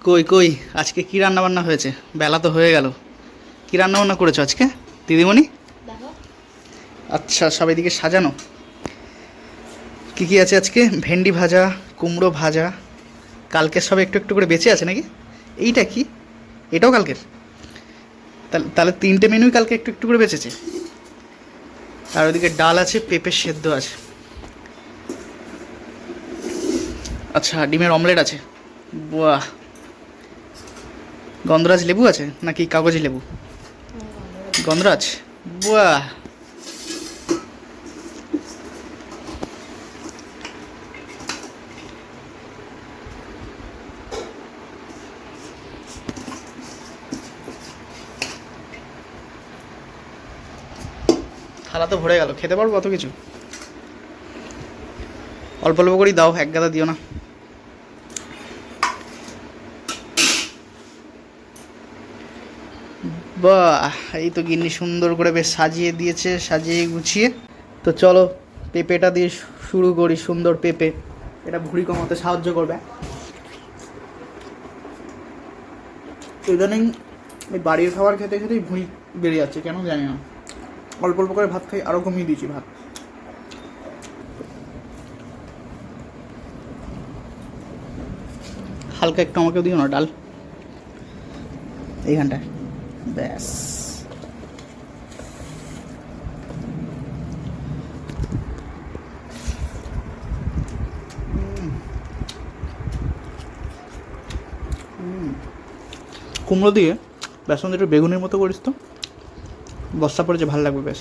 কই কই আজকে কি রান্না বান্না হয়েছে? বেলা তো হয়ে গেল। কি রান্না বান্না করেছো আজকে দিদিমণি? দেখো আচ্ছা, সব এদিকে সাজানো। কি কি আছে আজকে? ভেন্ডি ভাজা, কুমড়ো ভাজা। কালকের সব একটু একটু করে বেঁচে আছে নাকি? এইটা কি? এটাও কালকের? তাহলে তাহলে তিনটে মেনুই কালকে একটু একটু করে বেঁচেছে। আর ওদিকে ডাল আছে, পেঁপে সেদ্ধ আছে। আচ্ছা, ডিমের অমলেট আছে। বাহ! গন্ধরাজ লেবু আছে নাকি কাগজি লেবু? গন্ধরাজ। বাহ! থালা তো ভরে গেল, খেতে পারবো অত কিছু? অল্প অল্প করেই দাও, এক গাদা দিও না। বাহ! এই তো গিন্নি সুন্দর করে বেশ সাজিয়ে দিয়েছে, সাজিয়ে গুছিয়ে। তো চলো পেঁপেটা দিয়ে শুরু করি। সুন্দর পেঁপে, এটা ভুঁড়ি কমাতে সাহায্য করবে। ইদানিং এই বাড়ির খাবার খেতে খেতেই ভুঁড়ি বেড়ে যাচ্ছে, কেন জানি না। অল্প অল্প করে ভাত খাই, আরও কমিয়ে দিয়েছি ভাত। হালকা একটু আমাকেও দিও না ডাল এইখানটায়। ব্যাস। কুমড়ো দিয়ে বেসন একটু বেগুনের মতো করিস তো, বস্তা পড়েছে, ভালো লাগবে বেশ।